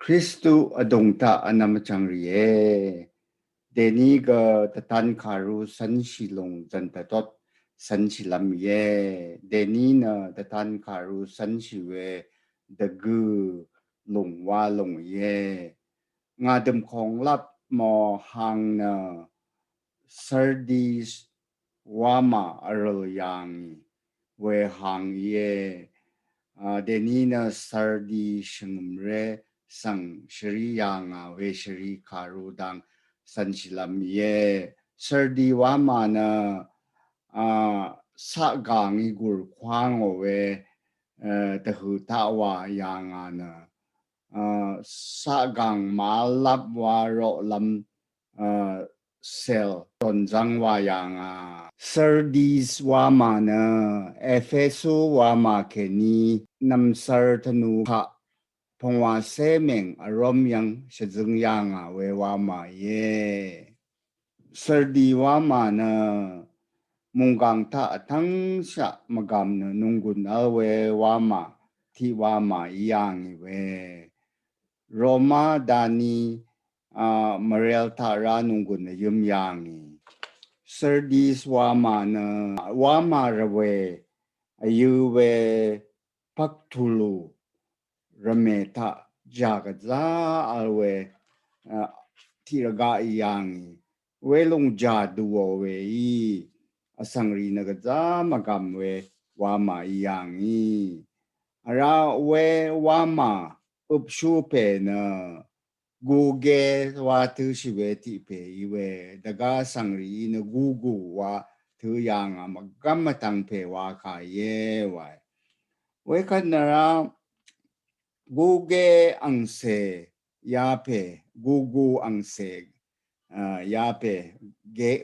Kristu adongta anamachangriye. Deni ga tatan karu san silong jantatot san silam ye. Deni na tatan karu san siwe dagu long wa long ye. Ngadem kong lap mo hang na sardis wama arul yang we hang ye. Deni na sardi shengumre sang shri yang we shri karu dang san silam ye sardi wama na sa gang igur kwang we ta hu ta wa yang na sa gang ma lap wa ro lam sel ton zang wa yang sardis wama na efeso wama ke ni nam sar tanu ha pongwa semeng arom yang shizung yang we wama ye sardi wama na munggang ta tang sha magam na nunggun alwe wama ti wama yang we Roma dani Mariel Tara nunggun na yum yang Sardis wama na wama rawe ayuwe paktulu rameta jagaza alwe tiraga iyangi welong jaduo we asangri nagaza magamwe wama iyangi ara we wama upshupe na guge wa tu shiwe ti pe iwe daga sangri na gugu wa tu yang magamatang pe wa ka ye wa we kanara guge ang se ya pe gugu ang se ya pe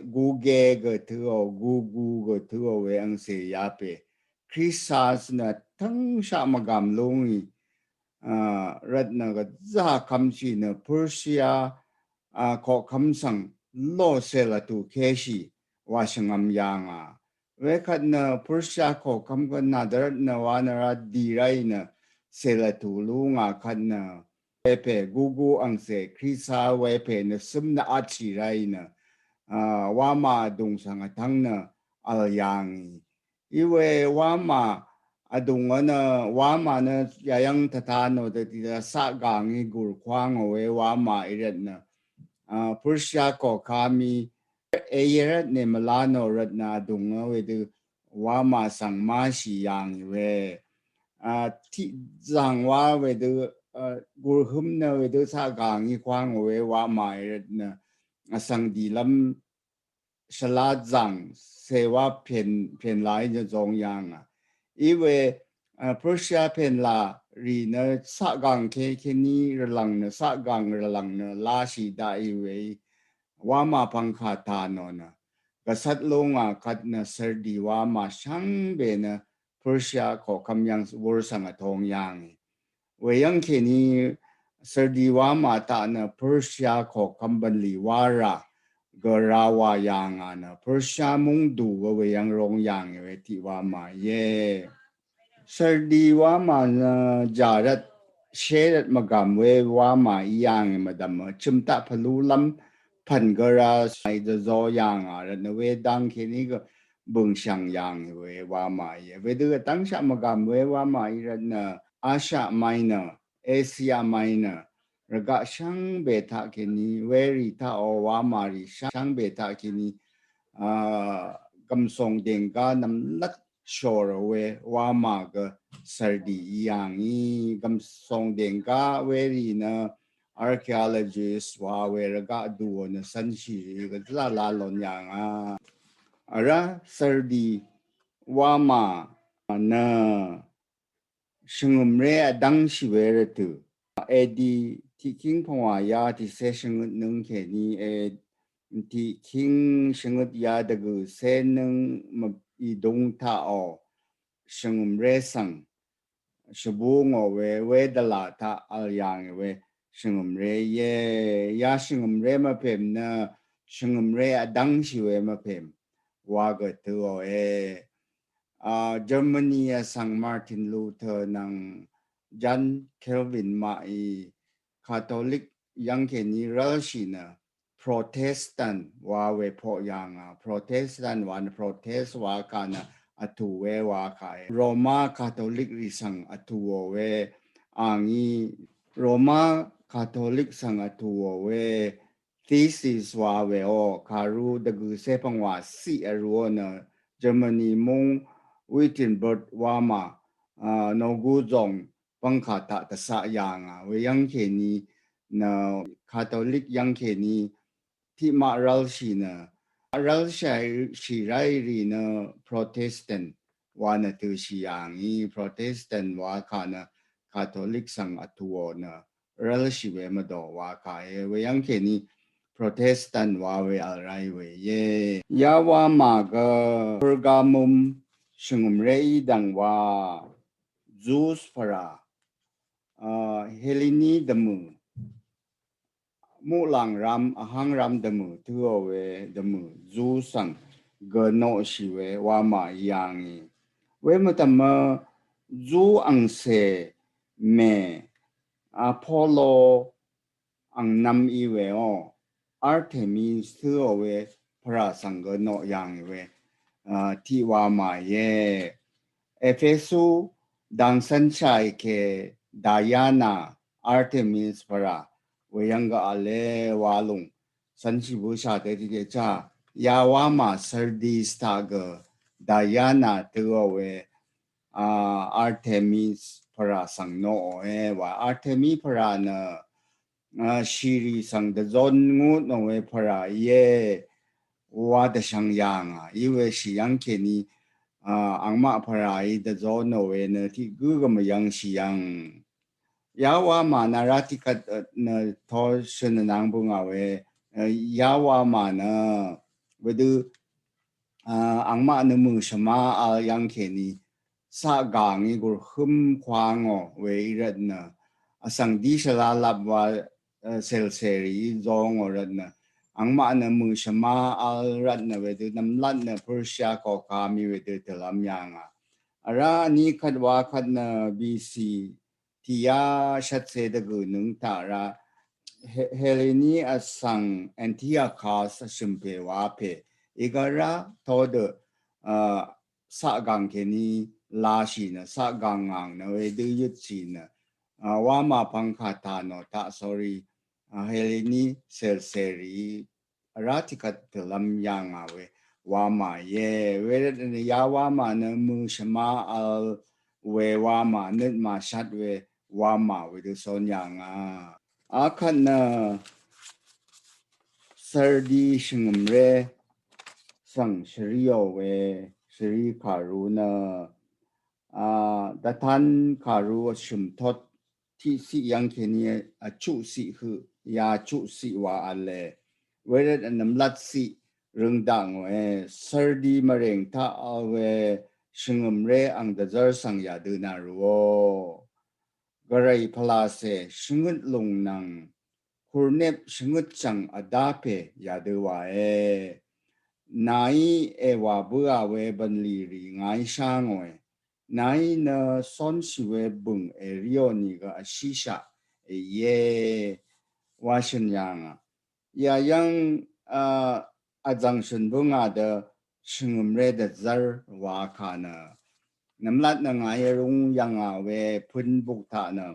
guge ge tu o gugu ge tu o we ang se ya pe krisas na tang sha magam longi rat na ga za kam chi na Persia ko kam sang lo se la tu keshi wa shangam yang we khat na Persia ko kam ga na dar na wa na ra di rai na se la tu lu nga khat na we pe gugu ang se krisa we pe na sum na a chi rai na wa ma dung sang thang na al yang iwe wa ma adung na wama na yayang tatano da tida sa gangi gur kwang we wama irat na Persia ko kami eyerat ne malano rat na adung we du wama sang ma shi yang we ti zang wa we du gur hum na we du sa gangi kwang we wama irat na sang di lam shala zang sewa pen lai na zong yang iwe Persia pen la ri na sa gang ke ni relang na sa gang relang na la shi da iwe wama pangkha ta no na kasat longa kat na serdi wama shang be na Persia ko kamyang wor sang atong yang we yang ke ni serdi wama ta na Persia ko kambanli wara garawa yang na Persia mung du we yang rong yang we ti wama ye sardi wama na jarat sherat magam we wama yang madam chimta phalu lam phan gara sai de zo yang na we dang ke ni ga bung shang yang we wama ye we de tang sha magam we wama i na Asia minor Asia minor raga shang beta ke ni we ri ta o wama ri shang beta ke ni kam song deng ga nam lat shore we wama ga sardi yang i kam song deng ga we ri na archaeologist wa we raga du na san shi ga la la lon yang ara sardi wama na shingum re dang shi we re tu edi ti king phwa ya ti se shing nung ke ni ti king shing ya de gu se nung ma i dong ta o shingum re sang shabu ngo we da la ta al yang we shingum re ye ya shingum re ma pem na shingum re dang shi we ma pem wa ga tu o Germany sang Martin Luther nang John Calvin ma i คาทอลิกยังเขนีรัลชีนะโปรเตสแตนต์ว่าเวพอยังโปรเตสแตนต์วันโปรเตสว่ากันอทูเวว่าขายโรมาคาทอลิกริสังอทูเวอังอีโรมาคาทอลิกสังอทูเวthesis ว่าเวโอคารูดกุเซปังว่าซีอรัวนะเยอรมนีมงวิทินเบิร์ดว่ามาโนกูจงปังขาตะตะสะยางเวยังเขนีนะคาทอลิกยังเขนีที่มารัลชีนะรัลชีไรรีนะโปรเตสแตนต์ว่านะตือชียางอีโปรเตสแตนต์ว่าคานะคาทอลิกสังอทัวนะรัลชีเวมาดอว่าคาเวยังเขนีโปรเตสแตนต์ว่าเวอะไรเวเยยาว่ามาก็เปอร์กามุมชงมเรยดังว่าจูสพราเฮลินีดมูมูลังรำหังรำดมูตัวเวดมูจูสังเกโนชิเวว่ามายังเวมตัมจูอังเซเมอพอลโลอังนำอีเวออาร์เทมิสตัวเวพระสังเกโนยังเวที่ว่ามาเยเอเฟซูดังสัญชัยเคดายานาอาร์เทมิสพระเวยังก็อะไรวาลุงสันชิบูชาเตติเกจ้ายาวามาสดีสตากดายานาตัวเวอาร์เทมิสพระสังโนเอว่าอาร์เทมิพระนะชีรีสังเดจอนงูโนเวพระเยว่าเดชังยังอีเวชิยังเคนีอังมาพระอีเดจอนโนเวเนที่กูก็มายังชิยังยาวามานาราติกัดเนทอชนนางบุงเอาเวยาวามานะเวดูอังมาเนมือชมาอายังเคนีสะกางอีกุขึมควางอเวรัดนะสังดีชลาลับว่าเซลเซรีจองอรัดนะอังมาเนมือชมาอารัดนะเวดูน้ำลัดนะเพอร์เซียก็กามีเวดูเทลามยังอารานี้คัดว่าคัดนะบีซีที่ยาชัดเจนกูนึงตาระเฮเลนีอสังแอนทิอาคาสชิมเปวาเพอีกระทอดสะกังเคนีลาชีนะสะกังงังนะเวดูยุดชีนะว่ามาพังคาตาโนตา sorry เฮเลนีเซลเซรีราติกัตลำยังเวว่ามาเยเวรนยาว่ามานะมือชมาอัลเวว่ามานึกมาชัดเวว่ามาเวดูสอนยังอาคันนะสรดีชงมเรสังชริโอเวชริคารุนะดัทันคารุชุมทศที่สิยังเคนีชุสิคือยาชุสิว่าอะไรเวรนน้ำลัดสิเรื่องดังเวสรดีมะเร็งถ้าเอาเวชงมเรอังเดจร์สังยาดูนารัวกระไรพลาเซชงุดลงนังคูเนบชงุดจังอดาเพยาดูว่านายว่าบัวเวบันลีรีไงช่างเวนายนะสอนสิเวบุงริโอนี่ก็ชิชาเย่ว่าฉันยังยังอาจังฉันบุงเดชงมเรเดจร์ว่าขานะน้ำลัดนะไงรุงยังเวพุนบุกตานะ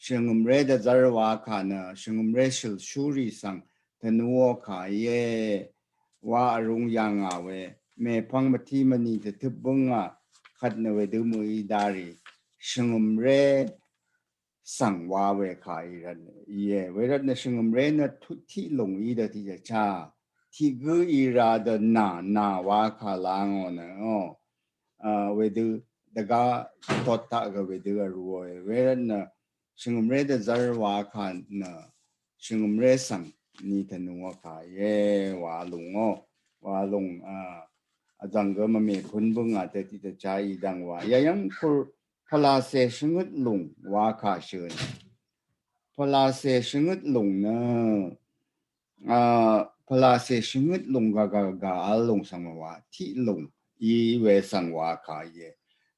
ชงมเรเดจร์ว่าขานะชงมเรชิลชูรีสังธนูขายเยว่ารุงยังเวเมพังมาที่มันนี่จะทุบบุงขัดนเวดูมือดารีชงมเรสังว่าเวขายรันเยเวรันชงมเรนะทุกที่ลงอีเดที่จะชาที่กูอีราดนาว่าขาลางนะเวดูดกาตอตะก็เวดูรัวเวรันชงมเรเดจร์ว่าขานะชงมเรสังนี่ธนูขายเยว่าลุงว่าลุงอาจังก็มาเมคุนบุงแต่ที่จะใช้ดังว่ายังคือพลาเซชงุดลุงว่าขาเชิญพลาเซชงุดลุงนะพลาเซชงุดลุงกาลุงสังว่าที่ลุงอีเวสังว่าขาย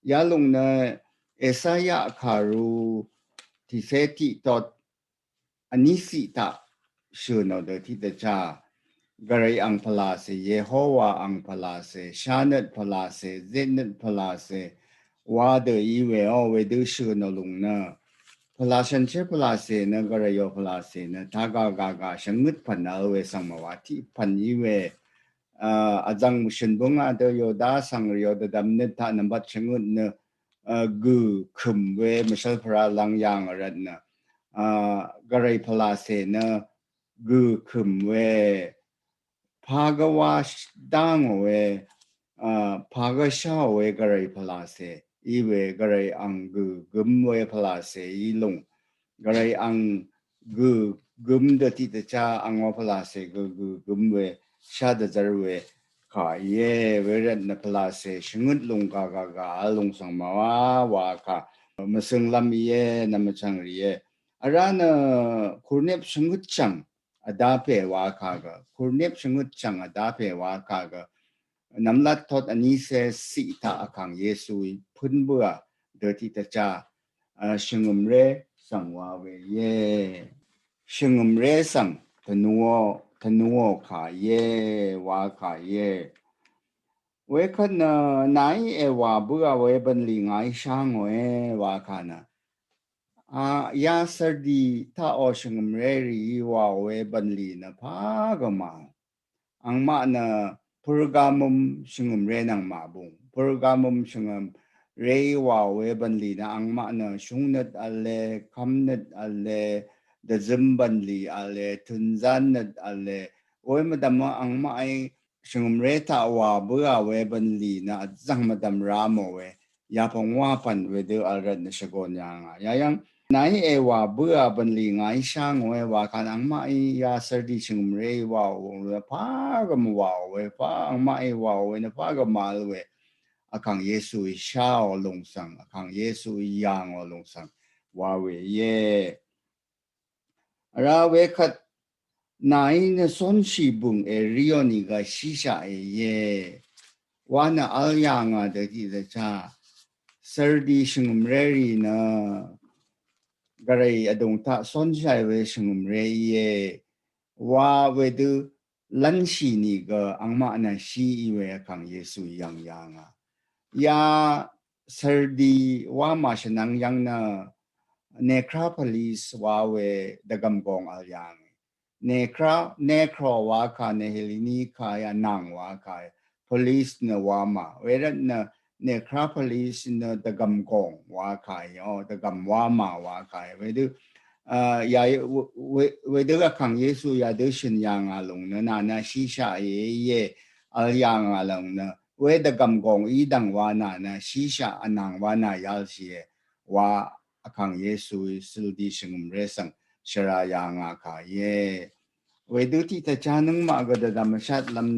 ยาลุงนะเอสายาคารู ที่เสติตอดอันนี้สิตาชื่อโนเดที่เดจ้ากระไรอังพลาเสเยโฮวาอังพลาเสชาเนตพลาเสเจเนตพลาเสว่าเดอีเวอเวดูชื่อโนลุงนะพลาชันเชพลาเสนะกระยอพลาเสนะทากากากาชังึดพันเอาเวสังมาวาที่พันอีเวอาจังมุชินบุงอาเดโยดาสังเรียวเดดำเนตานับบัดชังึดนะกูคุมเวมิชลพระลังยางอรันนะกระไรพลาเสนะกูคุมเวภากวาชดังเวภากชาเวกระไรพลาเสอีเวกระไรอังกูกุมเวพลาเสอีลงกระไรอังกูกุมเดติตจ้าอังวพลาเสกูกุมเวชาดจารเวขาเยเวรันนพลาเสชงุดลงกากาลงสังมาวาค่ะมาซึ่งลำเยนำมาจังเรียอารานะคุณเนบชงุดจังอดาเพวาคากะคุณเนบชงุดจังอดาเพวาคากะน้ำลัดทอดอันนี้เสสิตาอังเยซูพุ่นเบื่อเดติตจ้าชงุมเรสังวาเวเยชงุมเรสังธนัวขาเยวาขาเยเวคันไหนเอวาเบื่อเวบันลีไงช่างเววาขานะยาสดีถ้าอชงมเรรีว่าเวบันลีนะพากมาอังมานะพรกามุมชงมเรนังมาบุงพรกามุมชงมเรว่าเวบันลีนะอังมานะชงนัดอะไรคำนัดอะไรเดจิมบันลีอะไรทุนจันนัดอะไรเวมาดามอังมาไอชงมเรถ้าว่าเบื่อเวบันลีนะจังมาดามรามเวยาพงว่าปันเวเดออะไรนชกอนยังยังไหนเอว่าเบื่อบันลีไงช่างเวว่าคันอังมาอียาสดีชงมเรว่าเวพากมว่าเวพาอังมาอีว่าเวนะพากมาเวอาคังเยซูชาวลงสังอาคังเยซูยังลงสังว่าเวเยราเวคัดไหนนะสนชีบุงเอริโอนิกาชิชาเยว่านะอัลยังเดที่เดชาสดีชงมเรรีนะกระไรอดงท่าสนใจเวชงมเรียว่าเวดูลันชีนี่ก็อังมานะชีเวคังเยซูยังยาสดีว่ามาชนังยังนะเนคราพลิสว่าเวดกำกองอัลยังเนคราว่าคาเนเฮลินีคายานังว่าคายพลิสเนว่ามาเวรันนะnecropolis na dagam-gong wa kai o dagam wa ma wa kai we du ya we du kang yesu ya du shin yang along na na shi sha ye al yang along na we dagam-gong i dang wa na shi sha anang wa na yal shi wa kang yesu sil di shingum resang shara yang ka ye we du ti ta cha nang ma ga da dam shat lam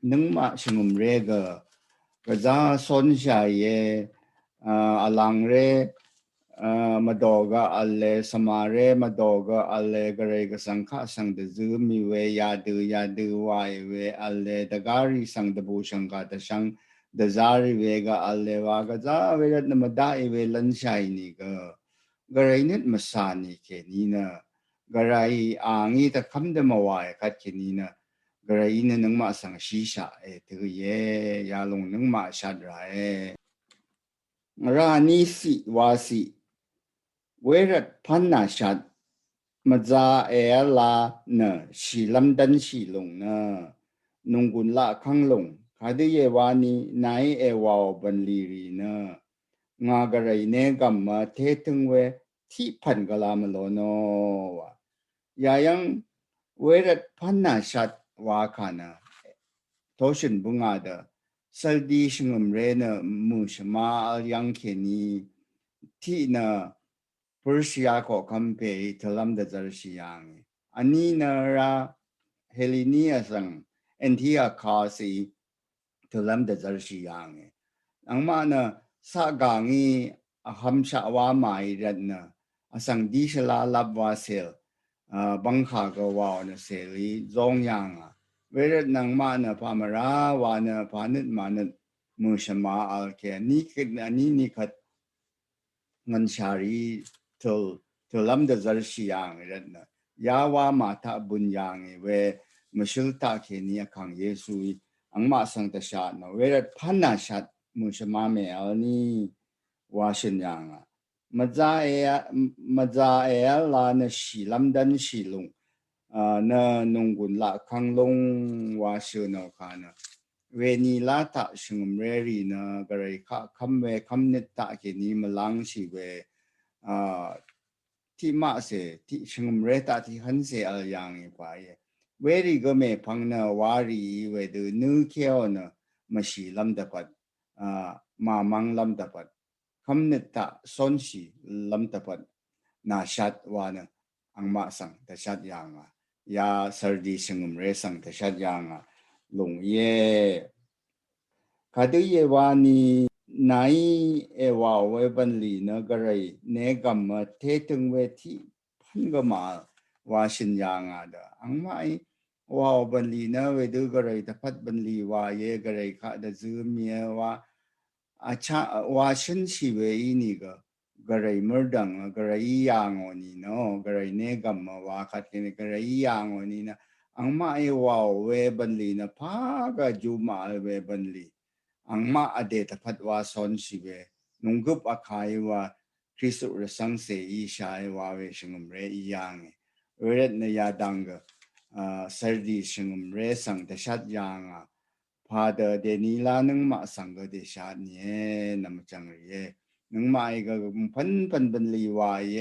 nang ma shingum re gaก็จะสนใจอลังเรมาดอกอะไรสมาเรมาดอกอะไรก็เรก็สังฆสังเดจูมีเวยาดูวายเวอะไรตะการิสังเดบูชังกาตสังเดจาริเวก็อะไรว่าก็จะเวลานมาได้เวลันชัยนี่ก็เรนิดมาสานี่แค่นี้นะก็เรอ่างนี้แต่คำเดมาวายคัดแค่นี้นะกระไรนั่นนึงมาสังชีชาถือเยยาลงนึงมาชัดไรรานิสิวาสิเวรพันนาชัดมาจาลาเนชีลำดันชีลงเนนุงกุลละขังลงคาดีเยวานีนายวาวบันลีรีเนงากระไรเนกัมมาเทตึงเวที่พันกลามโลโนวะยายังเวรพันนาชัดว่าขานะทชินบุงอาดสลดีชงมเรนมุชมายังเขนีที่นะปรุษยาก็คำเพยทลัมเดจารชียังอันนี้นะราเฮลินีอาสังเอ็นที่อาคาสีทลัมเดจารชียังอังมานะสักกังอีฮัมชาวามาอีรันนะอาสังดิชลาลับวาเซลบังคากวาวนะเสรีจงยังเวรนังมานะพามาราวานะพานิดมานิดมุชมาอัลเคนี่คืออันนี้นี่คัดเงินชารี till lam da zar shi yang ren na ya wa ma ta bun yang we mashul ta ke ni kang yesu ang ma sang ta sha no we rat phan na shat mu shama me al ni wa shin yang maza e la na shi lam dan shi lung na nunggun la kang long wa shu no kana we ni la ta shingum reri na garai kam we kam net ta ke ni malang shi weที่มาเสที่ชงมเรตาที่หันเสอะไรอย่างนี้กว่าเย่เวรีก็ไม่พังนะวารีเวดูนึกเขี้ยวนะมาสีลำดับมามังลำดับคำนึกตาสนสีลำดับนาชัดว่านะอังมาสังแต่ชัดอย่างยาสรดีชงมเรสังแต่ชัดอย่างลงเย่คดีเยวานีนายว่าเวบันลีนะกระไรเนกัมมาเทตึงเวทีพันก็มาว่าชินยางอ่ะเด้ออังไม่ว่าบันลีนะเวดูกระไรแต่พัดบันลีว่าเยกระไรข้าเดจือเมียว่าอาชาว่าชินชีเวอีนี่ก็กระไรมรดังกระไรยางอนี่เนาะกระไรเนกัมมาว่าขัดกันกระไรยางอนี่นะอังไม่ว่าเวบันลีนะพากะจูมาเวบันลีอังมาอเดตพัดว่าสอนสิเวนุงกุบอาคายว่าคริสต์ระสังเสอีชายว่าเวชงมเรอียังเวรตนยาดังกสรดีชงมเรสังแต่ชัดยังพาเดเดนีลานึงมาสังกเดชาเนี่ยนำจังเรนึงมาอีกพันบันลีว่าเย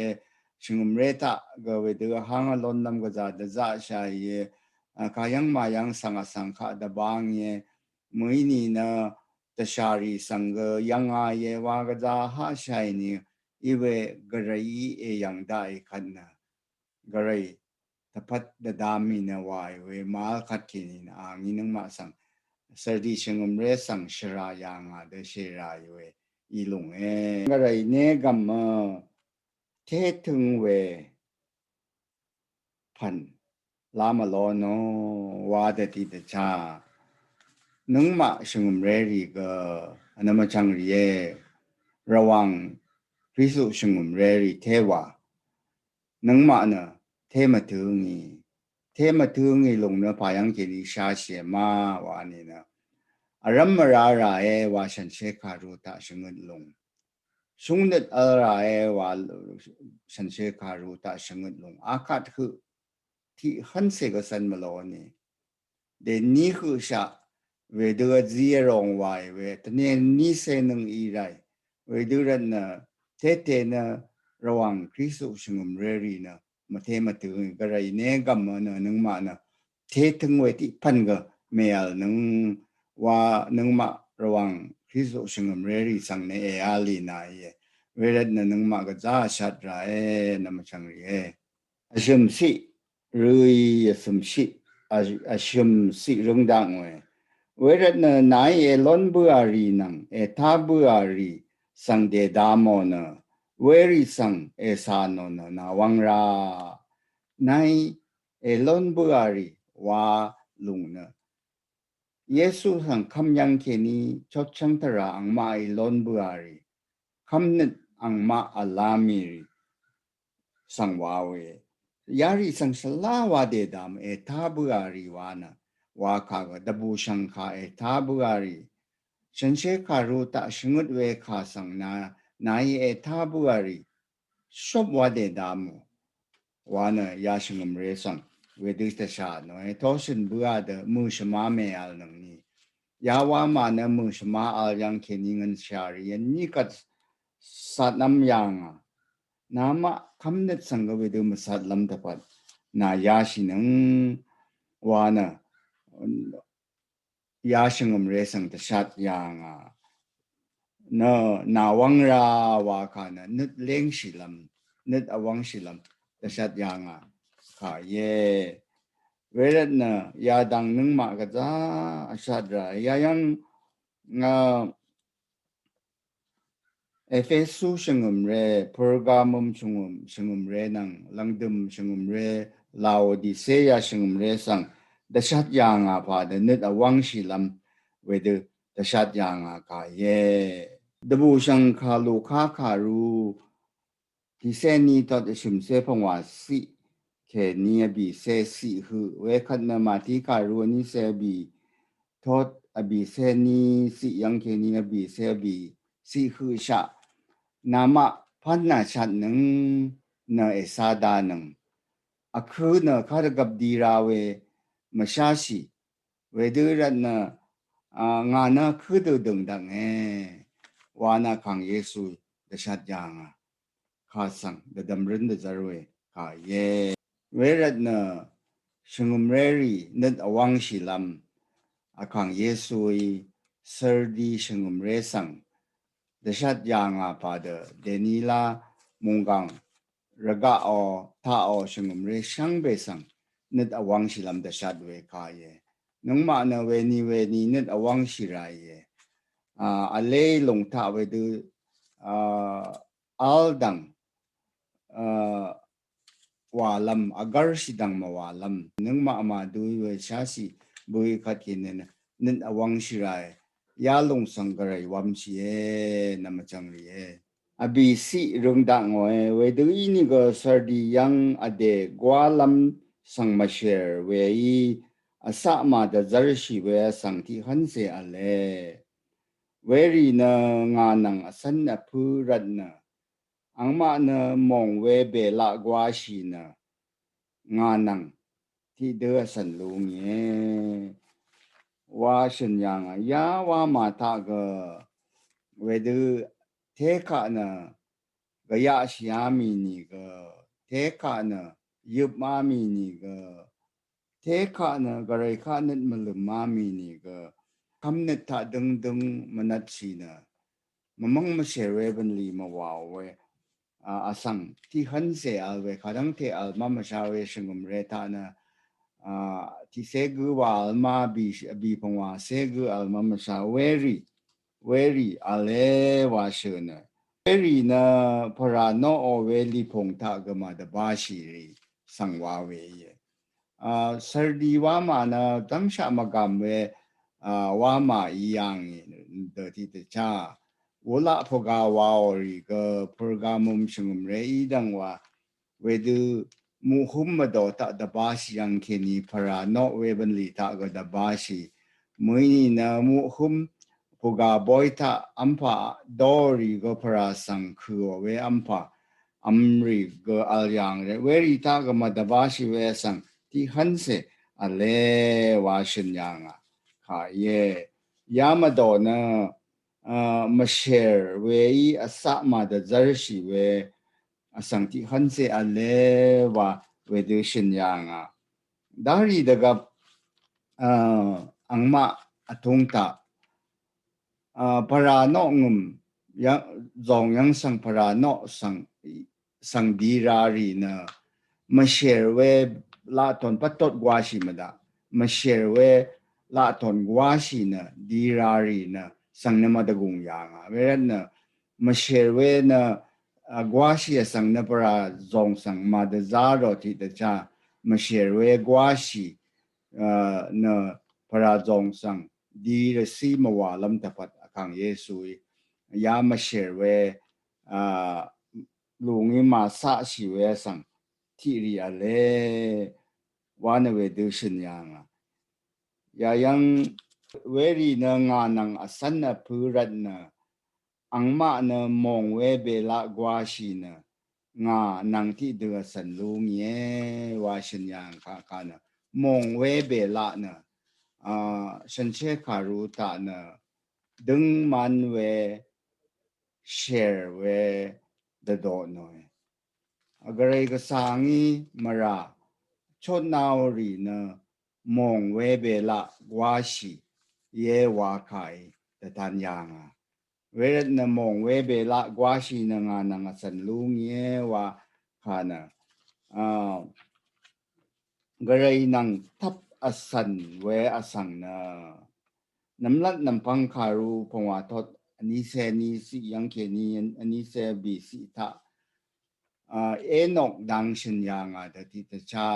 ชงมเรตะก็เวเดหางลนนำก็จะเดจ่าชายเยกายังมายังสังขะดบางเยมือนี่นะตชารีสังเกยังไงว่ากระจาหาชัยนี่อีเวกระไรยังได้ขันนะกระไรถ้าพัดดามีนะวายเวมาขัดกินนะงี้นึงมาสังสรดีชงมเรสังชรายังเดชรายเวอีลุงกระไรเนกัมเทถึงเวพันลามาโลโนวาดติดชานึงมาชงมเรรีก็นำมาจังเรียระวังคริสตุชงมเรรีเทวานึงมาเนเทมาถึงงี้ลงเนพายังเกลีชาเสียมาวานี่นะอารัมมาราว่าฉันเชคารุตาชงดลงสุงเด็ดอะไรว่าฉันเชคารุตาชงดลงอากาศคือที่หันเสกสันมาโลนี่เดนี่คือชาเวดูจีรองไว้เวตเนี่ยนี่เซนึงอีไรเวดูรันนะเทนะระวังคริสต์ชงมเรรีนะมาเทมาถึงกระไรเนี่ยกัมนะนึงมานะเทถึงเวที่พันก็เมียนึงว่านึงมาระวังคริสต์ชงมเรรีสังเนเออาลีนายเวรันนะนึงมาก็จ้าชัดไรนะมาชังเรียอาชมสิรุยอาชมสิอาชมสิเรื่องดังเวเวรันนายล้นบัวรีนังท่าบัวรีสังเดดามอนเวริสังสานนนาวังรานายล้นบัวรีว่าลุงนะเยซูสังคำยังแค่นี้ชดชังตระอังมาล้นบัวรีคำนึกอังมาอัลลามีรีสังวาเวยารีสังสลาวาเดดามท่าบัวรีวานะว่าข้าก็ดับบูชังข้าท่าบัวรีฉันเชื่อข้ารู้แต่ชงดเวข้าสังนายท่าบัวรีชอบว่าเดดามว่านะยาชงมเรสังเวดิตชาโนทอสินบัวเดมือชมาเมอัลนังนี้ยาว่ามานะมือชมาอัลยังเขนิงันชารีนี่ก็สัตน้ำยังน้ำมาคำเน็ตสังเวดูมาสัตลำตะปัดนายาชินังว่านะยาชงมเรสังตชัดยังนาวังราว่าข้านะนึดเลี้ยงศิลำนึดอวังศิลำตชัดยังข้าเย่เวรนะยาดังนึงมากจ้าชัดระยายังเอเฟซุชงมเรเพอร์กามุมชงมเรนังลังดุมชงมเรลาโอดิเซียชงมเรสังตชัดยังพาดนึดอวังศิลำเวดูตชัดยังข้าเย่ดับบูชังคาลูคาคารู ที่เส้นนี้ตอดชุมเสพงว่าสิแค่นี้บีเสสิหือเวคันนามาที่การัวนี้เสบีทอดบีเสนี้สิยังแค่นี้บีเสบีสิหือชะนามาพันนาชัดหนึ่งเนเอซาดาหนึ่งอะคือเนข้ากับดีราเวมาชาชีเวดูรันเนงานน่ะคือดูดึงดังวานาขังเยซูเดชัดยังข้าสังเดดำรินเดจารเวข้าเย่เวรัดเนชงุมเรรีนัดอวังชิลัมอาขังเยซูเสร์ดีชงุมเรสังเดชัดยังปาเดเดนีลามุงกังระกะอท่าชงุมเรช่างเบสังนัดอวังชิลัมเดชัดเวข้าเย่นงมาเนเวนีนัดอวังชิรายเย่อเลลงท่าเวดูอัลดังวาลัมอาการสิดังมาวาลัมนึงมาดูเวชาสิบุยขัดกินนั่นอวังชิรายยาลงสังกรายวัมชีนามจังรีอบีสิรุงดังเวดูอินิก็สร์ดียังอเดกวาลัมสังมาเชร์เวอีอาสามาดจารชีเวสังที่ฮันเซอเลเวรีนงานังสันนพูรันนะอังมาเนมองเวเบลากวาชีนะงานังที่เดือสันลุงว่าฉันยังยาว่ามาทากเวดูเทคะนะกยาชิอามีนี่ก็เทคะนะยุบมามีนี่ก็เทคะนะกระไรคะนึดมันลมามีนี่ก็คำนึดถ้าดึงมันนัดชีนะมังมาเชเรบันลีมาว่าเวอาสังที่ฮันเซอัลเวขัดังเทอัลมามาชาเวชงมเรตานะที่เซกูว่าอัลมาบีพงว่าเซกูอัลมามาชาเวรีอัลเลว่าเชนะเวรีนะพระโนโอเวลีพงทากมาดบาชีรีสังวาเวเยสรดีว่ามานะตั้งชามากามเวว่ามาอียังเดที่เตชา wala phoga waori ga programum shungum re idang wa wedu muhum do ta da bashi yang keni para no weban li ta ga da bashi muini na muhum phoga boita ampa dori go para sang khu we ampa amri go alyang re we ri ta ga ma da bashi we sang ti hanse ale wa shin yang kha ye yamado naมาแชร์เว้ยอาสามาเดจาร์ชีเวอาสังที่ฮันเซอเลวะเวดูชินยังดารีดกับอังมาอทงตาพระนองุมยังจงยังสังพระนอสังดีรารีนะมาแชร์เวลาตอนปัตตดกวาชิมาดามาแชร์เวลาตอนกวาชินะดีรารีนะสังนมาดกุงยังเวรนะมาแชร์เวนะกวาชิสังนปราจงสังมาดจารอที่ตะจามาแชร์เวกวาชินะพระจงสังดีรสีมาวาลัมตะพัดขังเยซูยามาเชร์เวลุงอิมาสะชิเวสังที่เรียเลวานเวดูชินยังยายังเวรีนงานังอสันนพูรันนะอังมาเนมองเวเบลากวาชีนะงานังที่เดือสันลุงเยวาชินยังค่ะนะมองเวเบลานะฉันเชื่อคารุตานะดึงมันเวแชร์เวเดโดหน่อยอะไรก็สางีมาราชดนาวรีนะมองเวเบละวาชีเยวาไข่แต่ทันยังเวรนะมองเวเบละวาชีนะงานังสันลุงเยวาขานะกระไรนังทับอสันเวอสังนะน้ำลัดน้ำพังคารูพงว่าทดอันนี้เซนีสิยังเคนีอันนี้เซบีสิทะเอนกดังชินยังแต่ที่ตะชา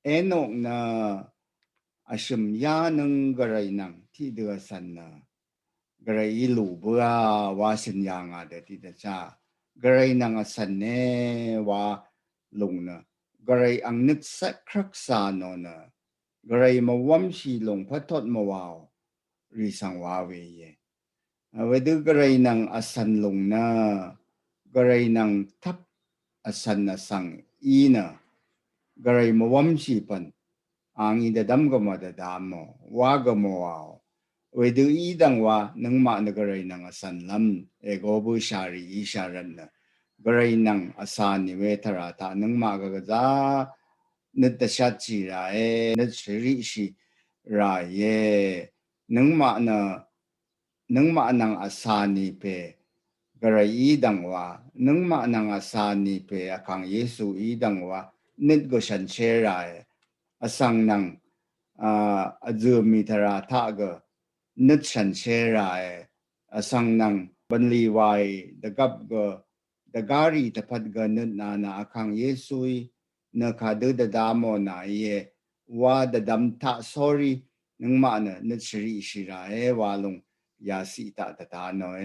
เอนกนะอาชมยานึงกระไรนังที่เดือสันนะกระไรลูบัววาชินยังแต่ที่ตะชา garay nang asan ne wa lung na garay ang nitsak kraksa no na garay mawam si lung patot mawaw risang wawe ye wedu garay nang asan lung na garay nang tap asan na sang ina garay mawam si pan ang idadam ga madadamo waga mawaw wedu idang wa nang ma nagaray nang asan lam egobu shari isharan na garay nang asan ni wetarata nang magagaza nagtashat si rae nagsiri si raye nang ma nang asani pe garay idang wa nang ma nang asani pe akang Yesu idang wa nitgo shan sherae asang nang azumi tara taga nit shan sherae asang nang banliwai dagab ga dagari tapat ga nit na akang Yesu na kadu dadamo na ye wa dadam ta sorry nang ma na nit shiri shirae walong yasi ta tatano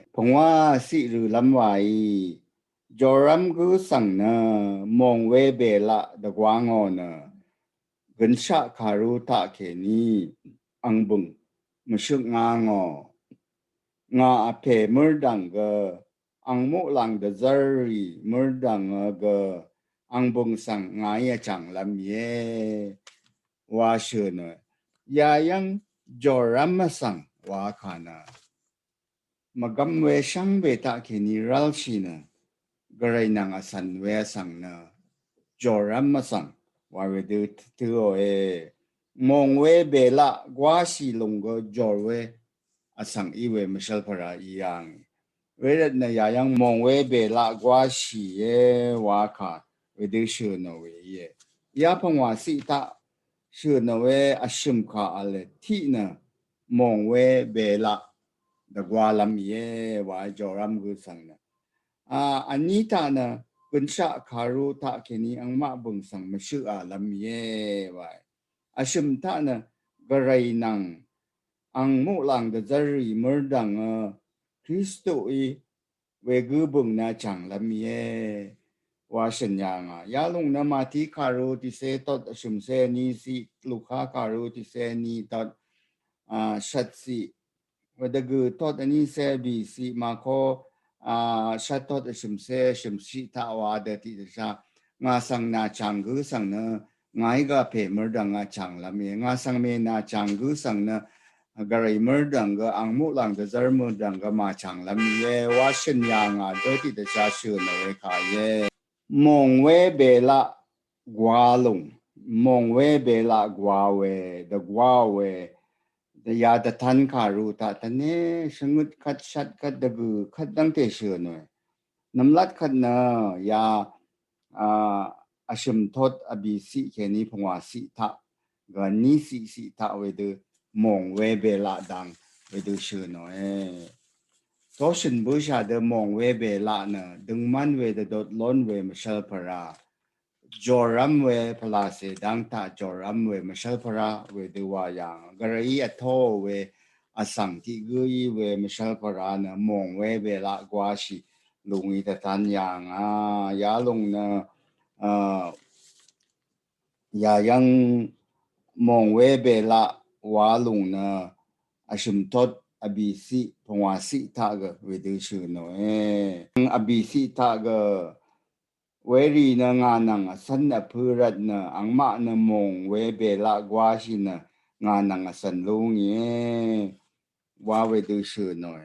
pongwa si ru lamwai joram gu sang na mong we be la da gwango na gensha karu ta ke ni angbung mushuk ngango nga ape murdang ga ang mo lang da zari murdang ga angbung sang nga ya chang lam ye wa shuna ya yang joram sang wa kana magamwe sang beta kini ralshi na garay nang asan we sang na joram masang wa we du tuo mong we bela gwashi longo jorwe asang iwe mishal para iyang we na yayang mong we bela gwashi wa ka we du shu no we ye ya pang wa si ta shu no we ashim ka ale ti na mong we bela da gwalam ye wa joram gu sang na anita na kunsha karu ta kini ang mabung sang masyu alam ye wa ashim ta na garay nang ang mulang da zari murdang Kristo we gubung na chang lam ye wa shen yang yalong na mati karu ti se tot ashim se ni si lukha karu ti se ni tot shat si wadagu tot ani se bi si ma ko shat tot ashim se shim si ta wa da ti sa nga sang na chang gu sang na ngai ga pe murdang chang lam ye nga sang me na chang gu sang na garay murdang ga ang mulang da zar murdang ga ma chang lam ye wa shen yang do ti da sha shu na we ka ye mong we be la gwalong mong we be la gwa we da gwa we da ya da tan karu ta tane shangut khat shat kat da gu khat dang te shu no namlat khat na ya ashim tot abi si ke ni phongwa si ta ga ni si ta we de mong we be la dang we de shu no to shin bu sha de mong we be la na dung man we de dot lon we mashal para joram we pala se dang ta joram we mashal para we de wa yang garai atho we asang ti gui we mashal para na mong we be la gwa shi lungi ta tan yang ya long na ya yang mong we be la wa lung na ashim tot abi si phongwa si ta ga we de shu no abi si ta ga we ri na nga nang san na phurat na ang ma na mong we be la gwa shi na nga nang san lung ye wa we de shu no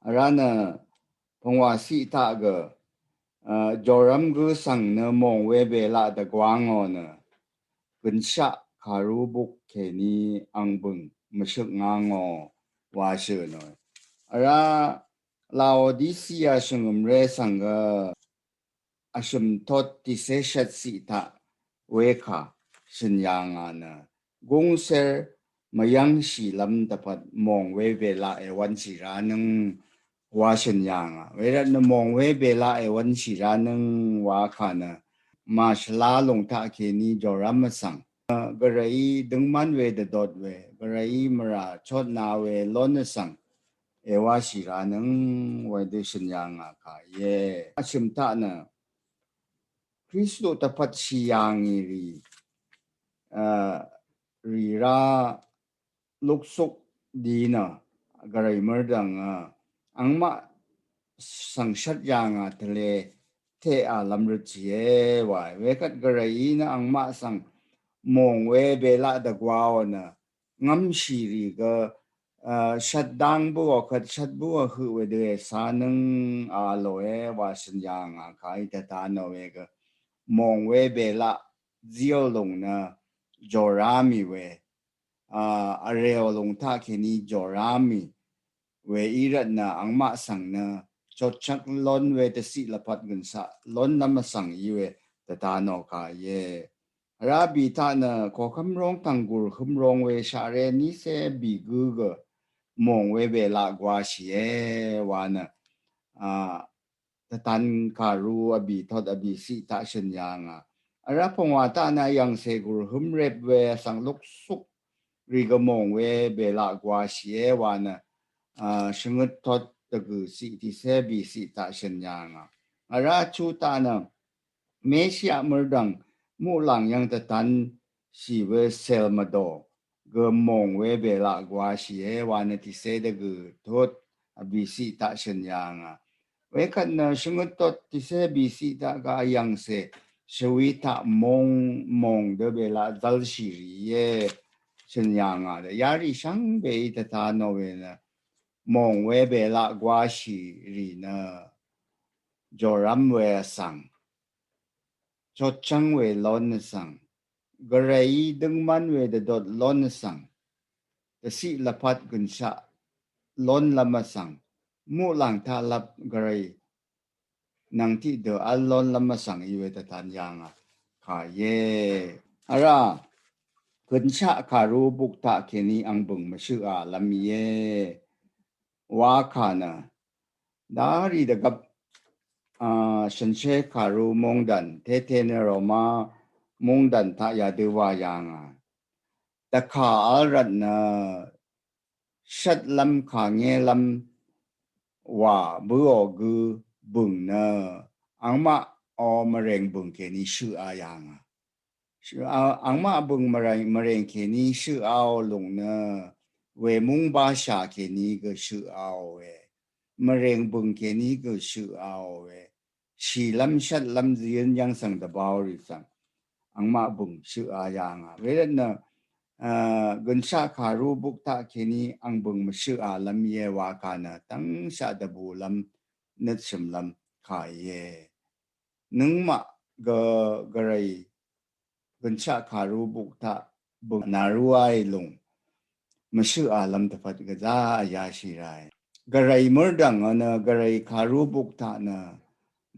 arana phongwa si ta ga joram gu sang na mong we be la da gwang na gensha karu buk ke ni angbung mashuk ngango wa shu no ara laodicea shungum re sanga ashum tot ti se shat si ta we kha shin yang na gong ser mayang shi lam dapat mong we be la wan si ra nang wa shin yang we ra na mong we be la wan si ra nang wa kha na ma shla long ta ke ni joram sang garai dung man we de dot we garai mara chot na we lon sang เอวาสิรานังไว้ด้วยสัญญาณค่ะเย่ชิมตานะคริสต์ตพัดสิยังรีรีราลุกสุกดีนะกระไรเมื่อดังอังมาสังชัดยังทะเลเทอาลัมรุจีเอวายเวกัดกระไรนะอังมาสังมองเวเบลาดกวาวนะงำชีรีก็ชัดดังบัวขัดชัดบัวคือเวเดสานึงอาโลเอวาสัญญาณขายแต่ตาโนเวก็มองเวเบลาเจียวลงนะจอรามีเวเรียวลงท่าแค่นี้จอรามีเวอีรัตนะอังมาสังนะจดชักล้นเวตสิละพัดกันสะล้นน้ำมาสังอีเวแต่ตาโนกาเยราบีท่านะขอคำร้องตังกุลคำร้องเวชาเรนิเซบีกูกมองเวเบลากว่าเชียวานะแต่ตันการูอบีทอดอบีสิตาเชนยังอาพงว่าตานายังเซกุลหุมเรบเวสังลุกสุกรีกมองเวเบลากว่าเชียวานะชงดทอดตะกุสิที่เซบีสิตาเชนยังอาชูตานะเมชิอามรดังมูหลังยังแต่ตันชีเวเซลมาโดก็มองเวเบลากว่าเชียวานะที่เซตะกุทอดอบีสิตาเชนยังเวกันนะชงดทอดที่เซบีสิตากายังเซชวิตามองเดเบลาดัลชีรีเยเชนยังเดยาริชังเบยตตาโนเวนะมองเวเบลากว่าชีรีนะจอรัมเวสังชดชังเวลอนสังกระไรดึงมันเวเดดดลอนสังแต่สิละพัดกุนชะลอนละมาสังมูหลังทาลับกระไรนังที่เดออัลลอนละมาสังอีเวตตันยังขาเยอารากุนชะคารูบุกตะเคนีอังบุงมาชื่อลำเยวาขานะดารีเดกับฉันเชคารูมงดันเทเทเนโรมามงดันทายาดูวายังแต่ขาอัลรัตนะชัดลำขาเงลำว่าบัวกูบุงนะอังมาอมะเร็งบุงเคนี่ชื่ออายังชื่ออังมาบุงมะเร็งเคนี่ชื่อเอาลงนะเวมุงบาชาเคนี่ก็ชื่อเอาเวมะเร็งบุงเคนี่ก็ชื่อเอาเวชีลำชัดลำเรียนยังสังตะบาวริสังอังมาบุงชื่ออายังเวลานะกุนชาคารูบุกตะเคนีอังบุงมชื่อลำเยวากานะตั้งชาดบูลำนึกชิมลำขายเยนึงมากกระไรกุนชาคารูบุกตะบุงนารุไอลงมชื่อลำตะพัดกะจายาชิไรกระไรมรดังนะกระไรคารูบุกตะนะ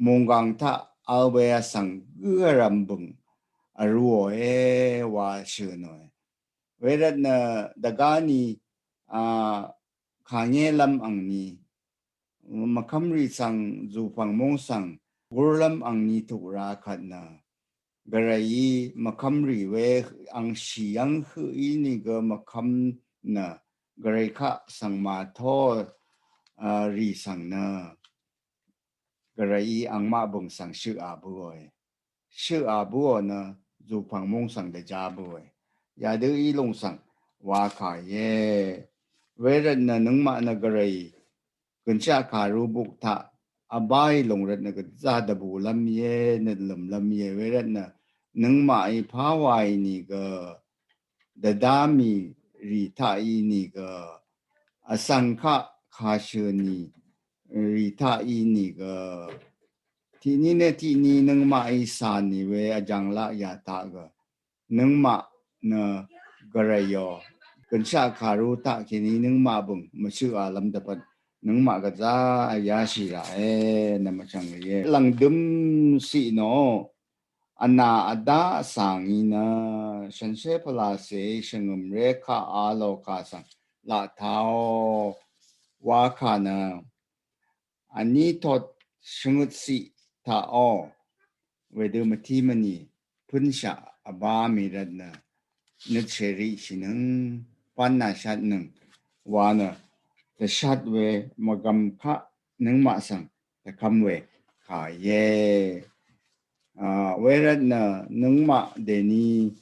มงกังทะอัลเบียสังเกือรำบุงอรัววาชื่อหน่อยเวลานะดากานีข้างเงลำอังนี้มาคำรีสังจูฟังมงสังกุลำอังนี้ถูกราขัดนะกระไรมาคำรีเวอังชียังคืออีนี่ก็มาคำนะกระไรข้าสังมาทอรีสังนะกระไรอังมาบุงสังชื่อบัวนะจูฟังมงสังเดจาบัวยาดื้ออีลงสังว่าขายเย่เวรนะนึงมานะกระไรกุนชาคารูบุกทะอบายลงรัตนะก็ซาดบูลำเย่นลำเย่เวรนะนึงมาไอพาวายนี่ก็ดดามีรีทาอีนี่ก็อสังฆะคาเชนีรีทาอีนี่ก็ที่นี่เนี่ยที่นี่นึงมาไอสานี่เวอจังละยาตาก็นึงมาเนกระยอกุนชาคารูตะที่นี่นึงมาบุงมาชื่อลำตะปัดนึงมากระจายาชีระนั่นมาจังเลยหลังดึมสีโนอันนาอดาสังอินะฉันเชพลาเสชงมเรคาอาโลคาสังละเท้าวาคานะอันนี้ทอดชงุดสีท่าอ้อเวดูมาที่มันนี่พุนชาอบามีรัตนะนึกเชริชินึงปันนาชัดนึงวานะ the shot we magam kha nang ma sang the kam we kha ye whereat na nang ma de ni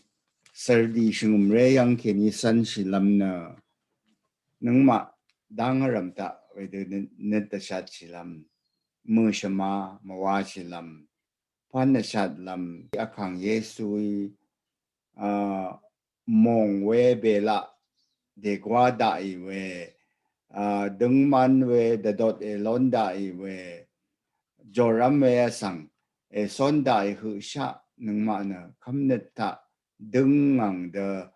sardi shingum re yang ke ni san shilam na nang ma dang ram ta we de net the shot shilam mu shama mawa shilam pan na shot lam akang yesui mong we bela de gwa dai we đứng man we the dot e lon dai we joram we sang e son dai hu sha nang ma na kham net ta đứng ngang de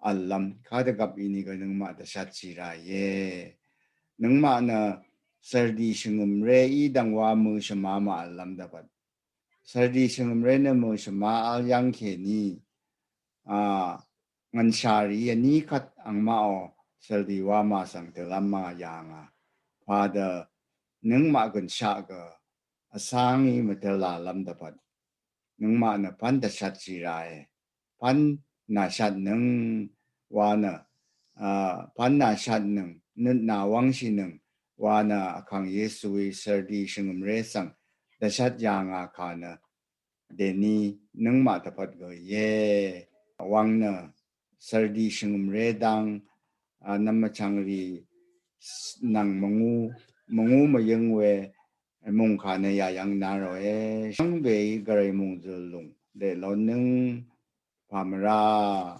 alam kha de gap ini ga nang ma da sha chi ra ye nang ma na sardi shingum re I dang wa mu shama ma alam da bat sardi shingum re na mu shama al yang ke ni ngan shari ni khat ang mao sardi wa ma sang te lamma yang Father nang ma gun sha ga asangi matela lam da pat nang ma na pan da shat chi rai pan na shat nang wa na pan na shat nang na wang shi nang wa na kang yesu sardi shingum re sang da shat yang ka na de ni nang ma da pat go ye wang na sardi shingum re dang nam chang ri nang mangu mayeng we mong kha ne ya yang na ro e sang be gare mong zu lung de lo nung pamra